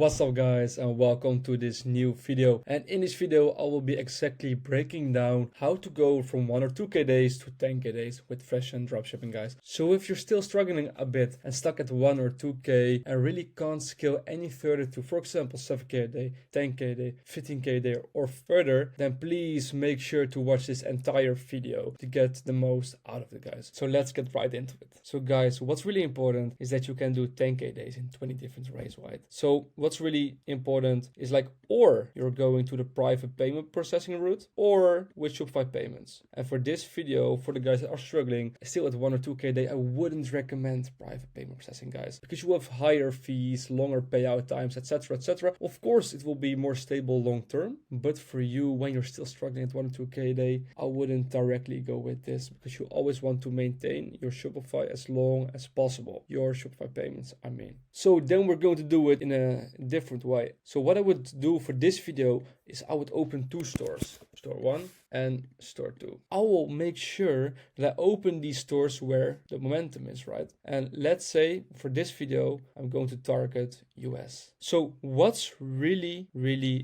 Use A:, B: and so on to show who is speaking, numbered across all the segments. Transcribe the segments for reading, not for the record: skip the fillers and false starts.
A: What's up guys, and welcome to this new video. And in this video I will be exactly breaking down how to go from 1 or 2k days to 10k days with fashion dropshipping, guys. So if you're still struggling a bit and stuck at 1 or 2k and really can't scale any further to, for example, 7k a day, 10k a day, 15k a day or further, then please make sure to watch this entire video to get the most out of it, guys. So let's get right into it. So guys, what's really important is that you can do 10k days in 20 different ways, right? So what's really important is or you're going to the private payment processing route or with Shopify payments. And for this video, for the guys that are struggling still at 1 or 2k a day, I wouldn't recommend private payment processing, guys, because you have higher fees, longer payout times, etc, etc. Of course it will be more stable long term, but for you, when you're still struggling at 1 or 2k a day, I wouldn't directly go with this, because you always want to maintain your Shopify as long as possible, your Shopify payments, I mean. So then we're going to do it in a different way. So what I would do for this video is I would open two stores, store 1 and store 2. I will make sure that I open these stores where the momentum is, right? And let's say for this video, I'm going to target US. So what's really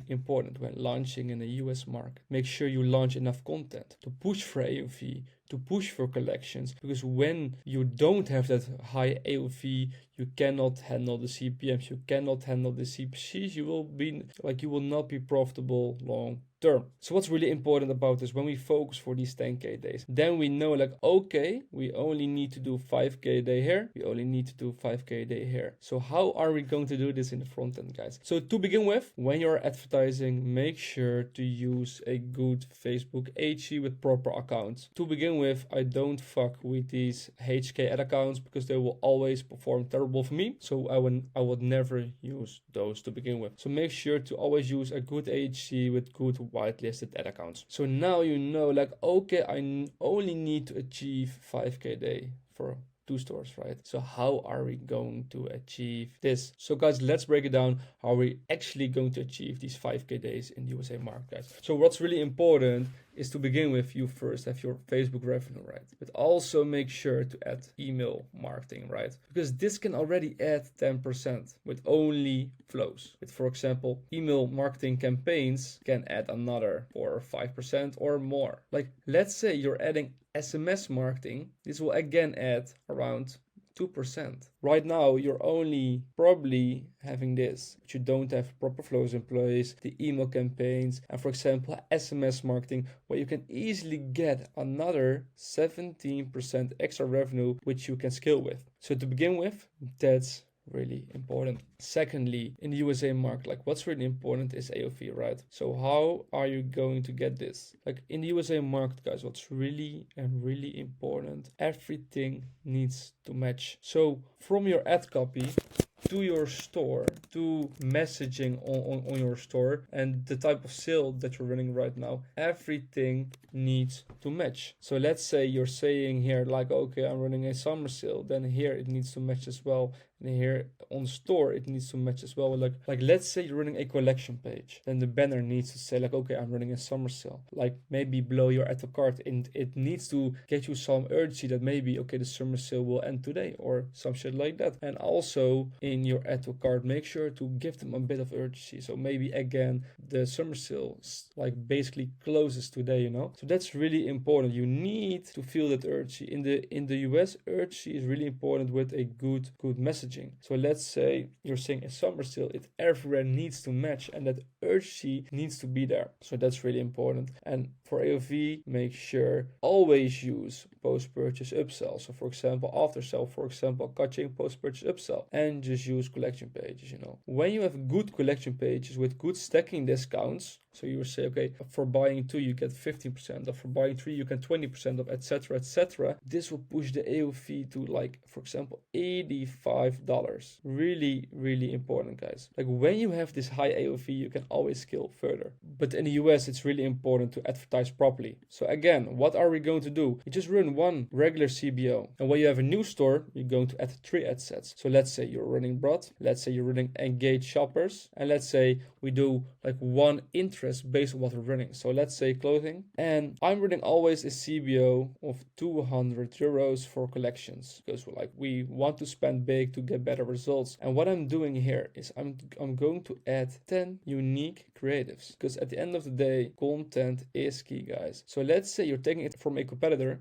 A: important when launching in the US market? Make sure you launch enough content to push for AOV, to push for collections, because when you don't have that high AOV, you cannot handle the CPMs, you cannot handle the CPCs, you will not be profitable long term. So what's really important about this, when we focus for these 10k days, then we know okay, we only need to do 5k a day here, we only need to do 5k a day here. So how are we going to do this in the front end, guys? So to begin with, when you're advertising, make sure to use a good Facebook HC with proper accounts. To begin with, I don't fuck with these HK ad accounts because they will always perform terrible for me. So I would never use those to begin with. So make sure to always use a good HC with good whitelisted ad accounts. So now you know, okay, I only need to achieve 5k a day for 2 stores, right? So how are we going to achieve this? So guys, let's break it down. How are we actually going to achieve these 5k days in the USA market, guys? So what's really important is, to begin with, you first have your Facebook revenue, right? But also make sure to add email marketing, right? Because this can already add 10% with only flows. With, for example, email marketing campaigns can add another 4 or 5% or more. Let's say you're adding SMS marketing, this will again add around 2%. Right now, you're only probably having this, but you don't have proper flows in place, the email campaigns, and for example, SMS marketing, where you can easily get another 17% extra revenue, which you can scale with. So to begin with, that's really important. Secondly, in the USA market, what's really important is AOV, right? So how are you going to get this? In the USA market, guys, what's really important, everything needs to match. So from your ad copy to your store, to messaging on your store, and the type of sale that you're running right now, everything needs to match. So let's say you're saying here, okay, I'm running a summer sale, then here it needs to match as well, and here on store it needs to match as well. Let's say you're running a collection page, then the banner needs to say okay, I'm running a summer sale. Maybe below your add to cart, and it needs to get you some urgency that maybe, okay, the summer sale will end today or some shit like that. And also in your add to cart, make sure to give them a bit of urgency. So maybe again, the summer sale basically closes today, you know? So that's really important. You need to feel that urgency. In the US, urgency is really important with a good messaging. So let's say you're saying a summer sale, it everywhere needs to match, and that urgency needs to be there. So that's really important. And for AOV, make sure always use post-purchase upsell. So for example, after sale, for example, catching post-purchase upsell, and just use collection pages, you know. When you have good collection pages with good stacking discounts, so you will say, okay, for buying 2, you get 15%, or for buying 3, you get 20% of, etc, etc. This will push the AOV to for example, $85. Really important, guys. When you have this high AOV, you can always scale further. But in the US, it's really important to advertise properly. So again, what are we going to do? You just run one regular CBO. And when you have a new store, you're going to add 3 ad sets. So let's say you're running broad, let's say you're running engaged shoppers, and let's say we do 1 interest interest based on what we're running. So let's say clothing, and I'm running always a CBO of 200 euros for collections because we want to spend big to get better results. And what I'm doing here is I'm going to add 10 unique creatives because at the end of the day, content is key, guys. So let's say you're taking it from a competitor,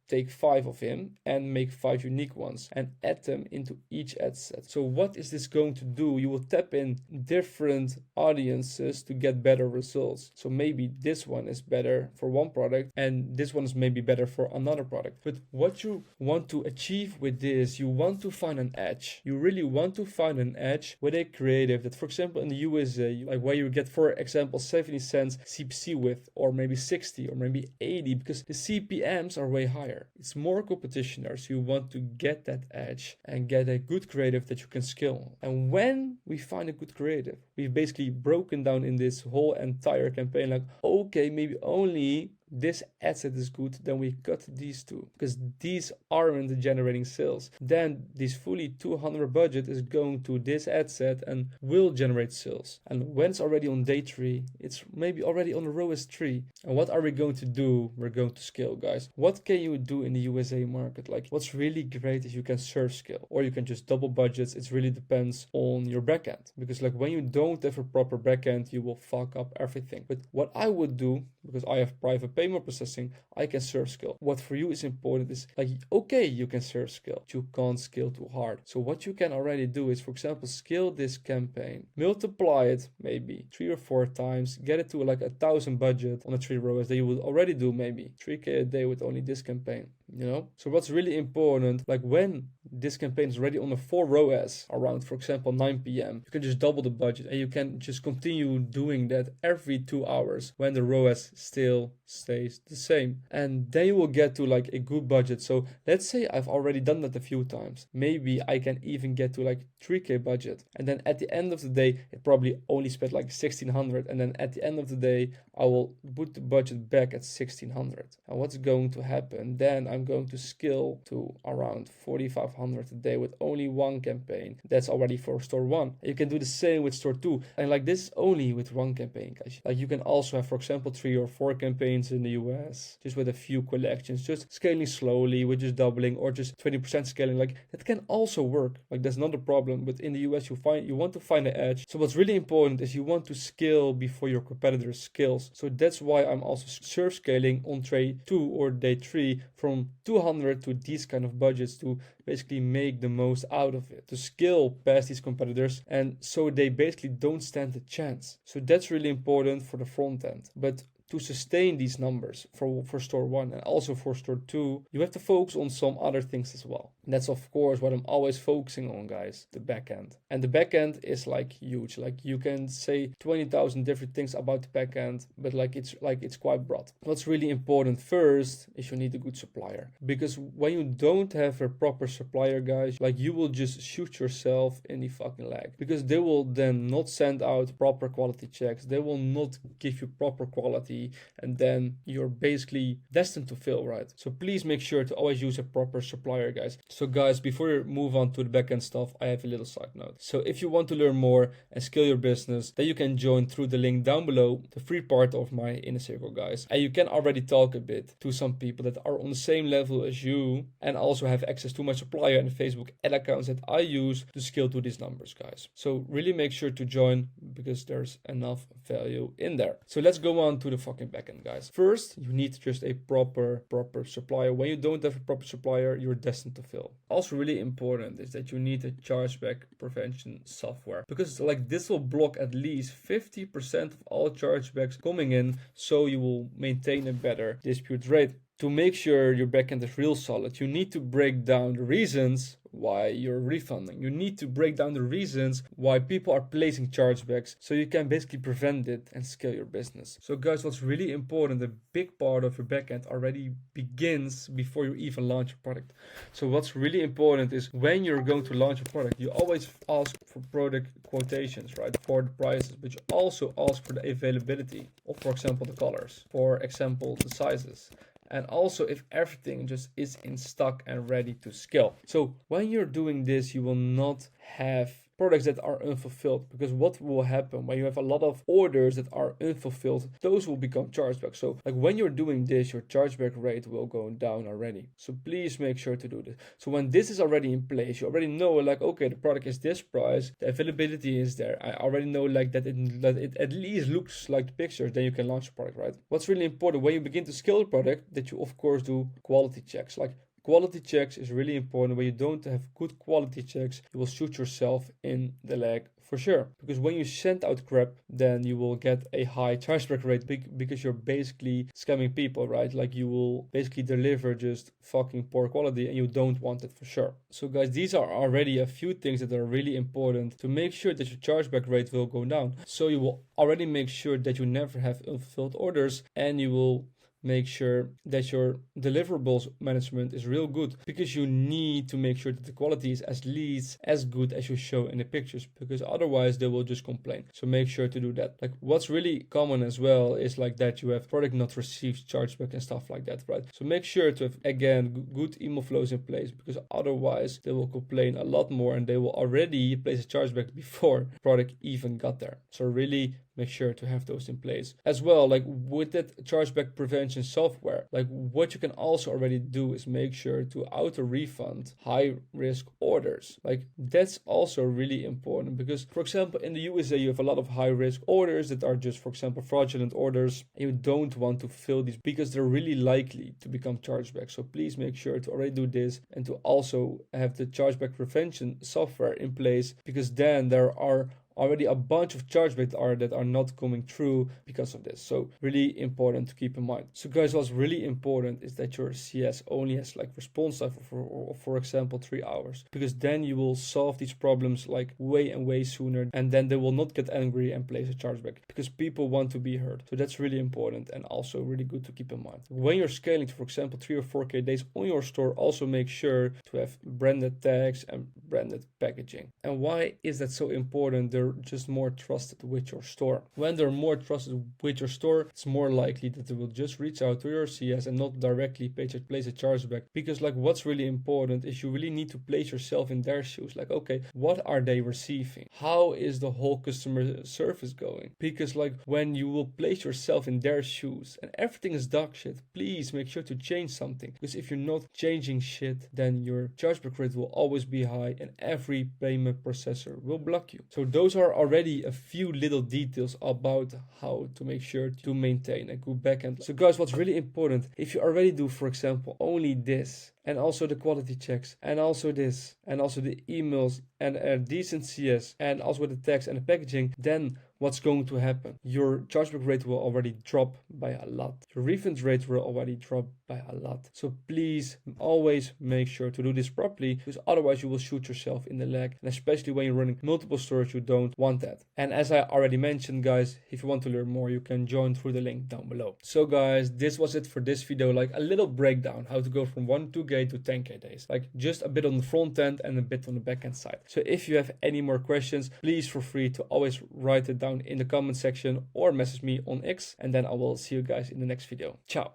A: take 5 of him and make 5 unique ones and add them into each ad set. So what is this going to do? You will tap in different audiences to get better results. So maybe this one is better for one product and this one is maybe better for another product. But what you want to achieve with this, you want to find an edge. You really want to find an edge with a creative that, for example, in the USA, like where you get, for example, 70 cents CPC with, or maybe 60 or maybe 80, because the CPMs are way higher. It's more competition there, so you want to get that edge and get a good creative that you can scale. And when we find a good creative, we've basically broken down in this whole entire campaign, like, okay, maybe only this ad set is good, then we cut these two because these aren't generating sales. Then this fully 200 budget is going to this ad set and will generate sales. And when it's already on day 3, it's maybe already on the ROAS 3. And what are we going to do? We're going to scale, guys. What can you do in the USA market? Like, what's really great is you can surf scale or you can just double budgets. It really depends on your backend, because like when you don't have a proper backend, you will fuck up everything. But what I would do, because I have private payment processing, I can surf scale. What for you is important is like, okay, you can surf scale, you can't scale too hard. So what you can already do is, for example, scale this campaign, multiply it maybe 3 or 4 times, get it to like 1,000 budget on a 3 ROAS that you would already do maybe 3K a day with only this campaign, you know? So what's really important, like when this campaign is ready on a 4 ROAS around, for example, 9 p.m., you can just double the budget and you can just continue doing that every 2 hours when the ROAS still stays the same. And then you will get to like a good budget. So let's say I've already done that a few times. Maybe I can even get to like 3K budget. And then at the end of the day, it probably only spent like 1,600. And then at the end of the day, I will put the budget back at 1,600. And what's going to happen? Then I'm going to scale to around 4,500 a day with only one campaign. That's already for store 1. You can do the same with store 2. And like this is only with one campaign, guys. Like you can also have, for example, 3 or 4 campaigns in the US, just with a few collections, just scaling slowly with just doubling or just 20% scaling. Like that can also work. Like that's not a problem. But in the US, you want to find an edge. So what's really important is you want to scale before your competitor scales. So that's why I'm also surf scaling on day 2 or day 3 from 200 to these kind of budgets to basically make the most out of it, to scale past these competitors, and so they basically don't stand a chance. So that's really important for the front end. But to sustain these numbers for store 1 and also for store 2, you have to focus on some other things as well. And that's of course what I'm always focusing on, guys, the backend. And the backend is like huge. Like you can say 20,000 different things about the backend, but it's quite broad. What's really important first is you need a good supplier, because when you don't have a proper supplier, guys, like you will just shoot yourself in the fucking leg, because they will then not send out proper quality checks. They will not give you proper quality, and then you're basically destined to fail, right? So please make sure to always use a proper supplier, guys. So guys, before you move on to the backend stuff, I have a little side note. So if you want to learn more and scale your business, then you can join through the link down below, the free part of my inner circle, guys. And you can already talk a bit to some people that are on the same level as you and also have access to my supplier and Facebook ad accounts that I use to scale to these numbers, guys. So really make sure to join, because there's enough value in there. So let's go on to the fucking backend, guys. First, you need just a proper supplier. When you don't have a proper supplier, you're destined to fail. Also really important is that you need a chargeback prevention software, because like this will block at least 50% of all chargebacks coming in, so you will maintain a better dispute rate. To make sure your backend is real solid, you need to break down the reasons why you're refunding. You need to break down the reasons why people are placing chargebacks, so you can basically prevent it and scale your business. So guys, what's really important, a big part of your backend already begins before you even launch your product. So what's really important is when you're going to launch a product, you always ask for product quotations, right, for the prices, but you also ask for the availability of, for example, the colors, for example, the sizes. And also if everything just is in stock and ready to scale. So when you're doing this, you will not have products that are unfulfilled, because what will happen when you have a lot of orders that are unfulfilled, those will become chargebacks. So like when you're doing this, your chargeback rate will go down already. So please make sure to do this. So when this is already in place, you already know like, okay, the product is this price, the availability is there. I already know like that it at least looks like the pictures, then you can launch the product, right? What's really important when you begin to scale the product, that you of course do quality checks. Like quality checks is really important. When you don't have good quality checks, you will shoot yourself in the leg for sure. Because when you send out crap, then you will get a high chargeback rate because you're basically scamming people, right? Like you will basically deliver just fucking poor quality, and you don't want it for sure. So guys, these are already a few things that are really important to make sure that your chargeback rate will go down. So you will already make sure that you never have unfulfilled orders, and you will make sure that your deliverables management is real good, because you need to make sure that the quality is at least as good as you show in the pictures, because otherwise they will just complain. So make sure to do that. Like what's really common as well is like that you have product not received chargeback and stuff like that, right? So make sure to have again good email flows in place, because otherwise they will complain a lot more, and they will already place a chargeback before product even got there. So really make sure to have those in place as well. Like with that chargeback prevention software, like what you can also already do is make sure to auto refund high risk orders. Like that's also really important, because for example in the USA you have a lot of high risk orders that are just, for example, fraudulent orders. You don't want to fill these because they're really likely to become chargebacks. So please make sure to already do this, and to also have the chargeback prevention software in place, because then there are already a bunch of chargebacks that are not coming through because of this. So really important to keep in mind. So guys, what's really important is that your CS only has like response time for example 3 hours, because then you will solve these problems like way sooner, and then they will not get angry and place a chargeback, because people want to be heard. So that's really important, and also really good to keep in mind. When you're scaling to, for example, 3 or 4K days on your store, also make sure to have branded tags and branded packaging. And why is that so important? They're just more trusted with your store. When they're more trusted with your store, it's more likely that they will just reach out to your CS and not directly place a chargeback. Because like what's really important is you really need to place yourself in their shoes. Like, okay, what are they receiving? How is the whole customer service going? Because like when you will place yourself in their shoes and everything is dog shit, please make sure to change something. Because if you're not changing shit, then your chargeback rate will always be high, and every payment processor will block you. So those are already a few little details about how to make sure to maintain a good backend. So guys, what's really important, if you already do, for example, only this, and also the quality checks, and also this, and also the emails, and a decent CS, and also with the tags and the packaging, then what's going to happen? Your chargeback rate will already drop by a lot. Your refund rate will already drop by a lot. So please always make sure to do this properly, because otherwise you will shoot yourself in the leg. And especially when you're running multiple stores, you don't want that. And as I already mentioned, guys, if you want to learn more, you can join through the link down below. So guys, this was it for this video, like a little breakdown, how to go from 2K to 10K days. Like just a bit on the front end and a bit on the back end side. So if you have any more questions, please feel free to always write it down in the comment section or message me on X, and then I will see you guys in the next video. Ciao.